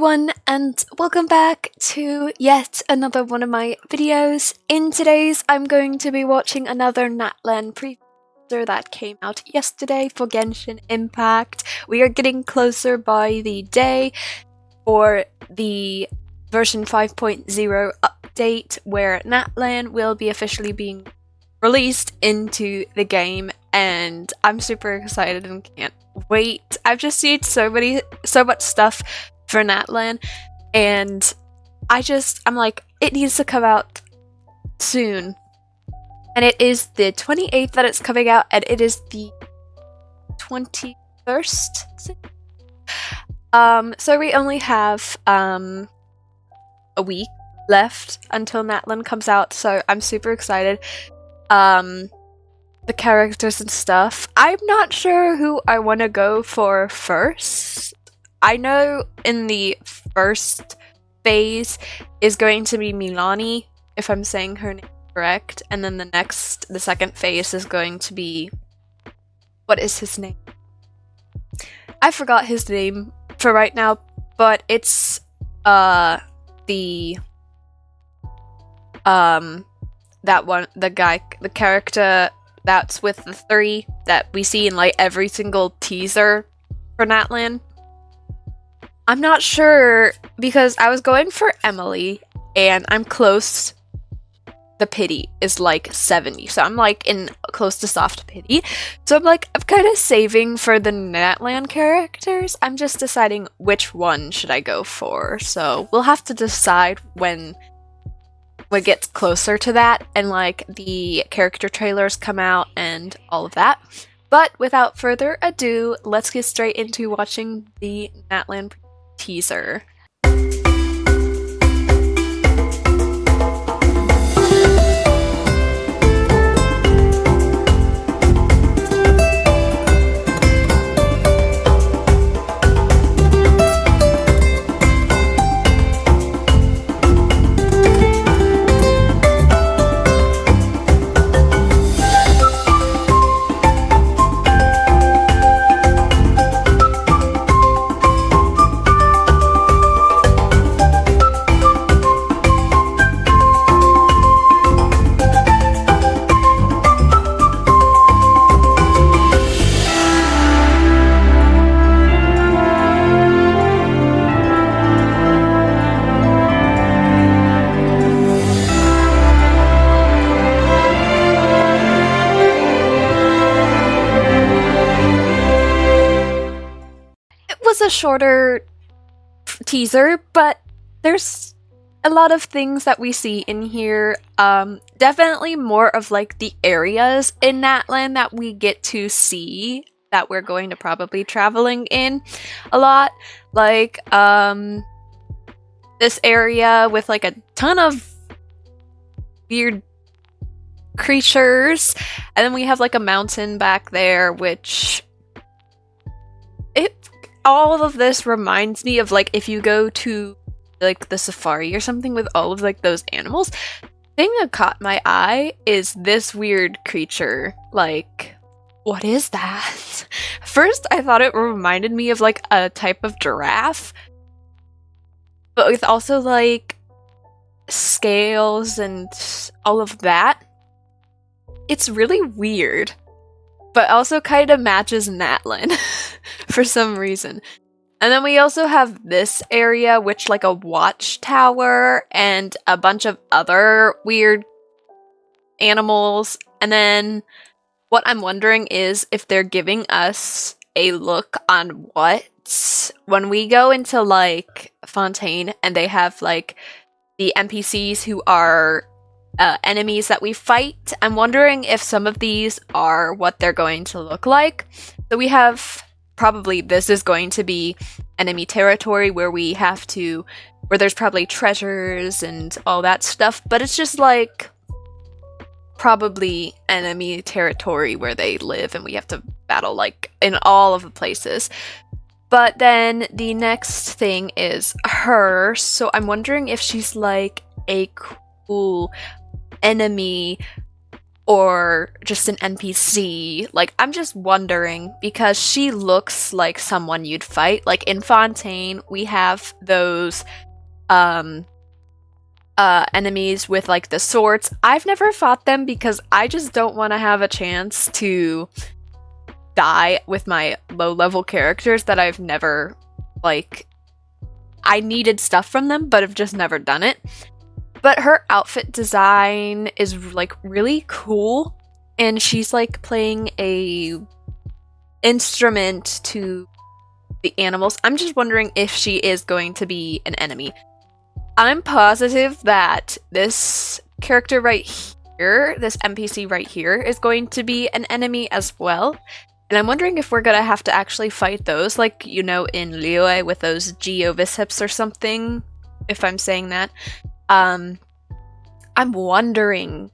everyone, and welcome back to yet another one of my videos. In today's, I'm going to be watching another Natlan preview that came out yesterday for Genshin Impact. We are getting closer by the day for the version 5.0 update, where Natlan will be officially being released into the game, and I'm super excited and can't wait. I've just seen so much stuff for Natlan, and I'm like, it needs to come out soon. And it is the 28th that it's coming out, and it is the 21st. So we only have a week left until Natlan comes out, so I'm super excited. The characters and stuff, I'm not sure who I want to go for first. I know in the first phase is going to be Milani, if I'm saying her name correct, and then the second phase is going to be, what is his name? I forgot his name for right now, but it's that one, the character that's with the 3 that we see in like every single teaser for Natlan. I'm not sure, because I was going for Emily, and I'm close. The pity is like 70, so I'm like in close to soft pity. So I'm kind of saving for the Natlan characters. I'm just deciding which one should I go for. So we'll have to decide when we get closer to that, and like the character trailers come out and all of that. But without further ado, let's get straight into watching the Natlan teaser. A shorter teaser, but there's a lot of things that we see in here. Definitely more of like the areas in Natlan that we get to see, that we're going to probably traveling in a lot, like this area with like a ton of weird creatures, and then we have like a mountain back there, which all of this reminds me of like if you go to like the safari or something with all of like those animals. The thing that caught my eye is this weird creature. Like, what is that? First, I thought it reminded me of like a type of giraffe, but with also like scales and all of that. It's really weird, but also kind of matches Natlan for some reason. And then we also have this area, which like a watchtower and a bunch of other weird animals. And then what I'm wondering is if they're giving us a look on when we go into like Fontaine and they have like the NPCs who are enemies that we fight. I'm wondering if some of these are what they're going to look like. So we have probably, this is going to be enemy territory where there's probably treasures and all that stuff, but it's just like probably enemy territory where they live and we have to battle like in all of the places. But then the next thing is her, so I'm wondering if she's like a cool enemy or just an NPC. Like, I'm just wondering, because she looks like someone you'd fight. Like, in Fontaine, we have those, enemies with, like, the swords. I've never fought them because I just don't want to have a chance to die with my low-level characters that I've never, like, I needed stuff from them, but have just never done it. But her outfit design is, like, really cool, and she's, like, playing a instrument to the animals. I'm just wondering if she is going to be an enemy. I'm positive that this character right here, this NPC right here, is going to be an enemy as well. And I'm wondering if we're gonna have to actually fight those, like, you know, in 𝓤𝐤𝐽 with those 𝓤𝐢𝐽𝧆 or something, if I'm saying that. I'm wondering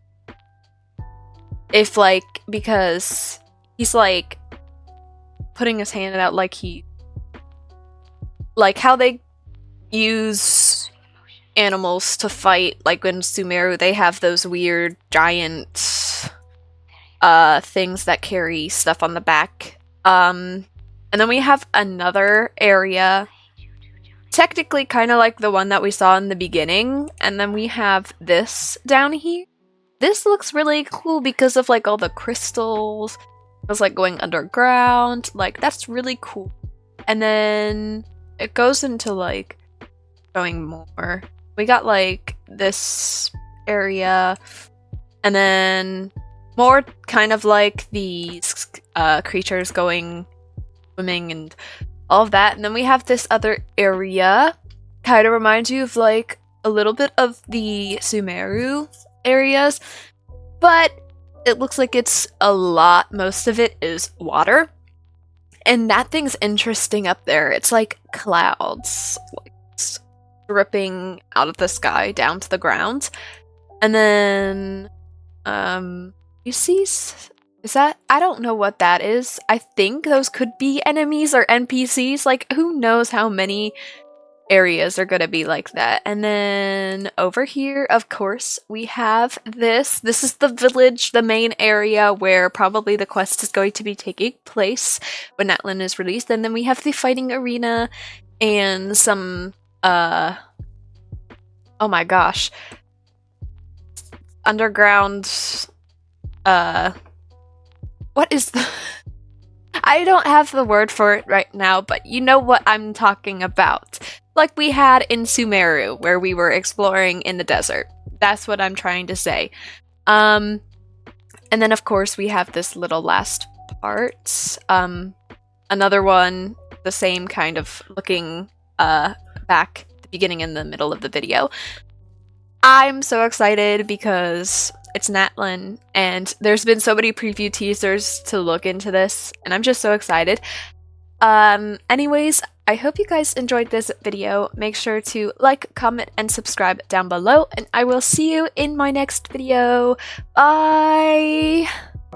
if, like, because he's, like, putting his hand out like he... Like, how they use animals to fight, like in Sumeru, they have those weird giant things that carry stuff on the back. And then we have another area, technically kind of like the one that we saw in the beginning, and then we have this down here. This looks really cool because of, like, all the crystals. It's like going underground. Like, that's really cool. And then it goes into, like, showing more. We got, like, this area, and then more kind of like these creatures going swimming and all of that. And then we have this other area. Kind of reminds you of, like, a little bit of the Sumeru areas, but it looks like it's a lot. Most of it is water. And that thing's interesting up there. It's like clouds, like, dripping out of the sky down to the ground. And then, you see, is that, I don't know what that is. I think those could be enemies or NPCs. Like, who knows how many areas are gonna be like that. And then over here, of course, we have this. This is the village, the main area where probably the quest is going to be taking place when Natlan is released. And then we have the fighting arena and some, oh my gosh, underground, what is the... I don't have the word for it right now, but you know what I'm talking about. Like we had in Sumeru, where we were exploring in the desert. That's what I'm trying to say. And then, of course, we have this little last part. Another one, the same kind of looking back at the beginning and the middle of the video. I'm so excited because it's Natlan, and there's been so many preview teasers to look into this, and I'm just so excited. Anyways, I hope you guys enjoyed this video. Make sure to like, comment, and subscribe down below, and I will see you in my next video. Bye!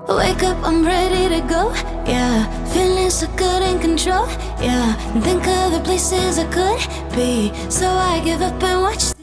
Wake up, I'm ready to go, yeah. Feeling so good in control, yeah. Think of the places I could be, so I give up and watch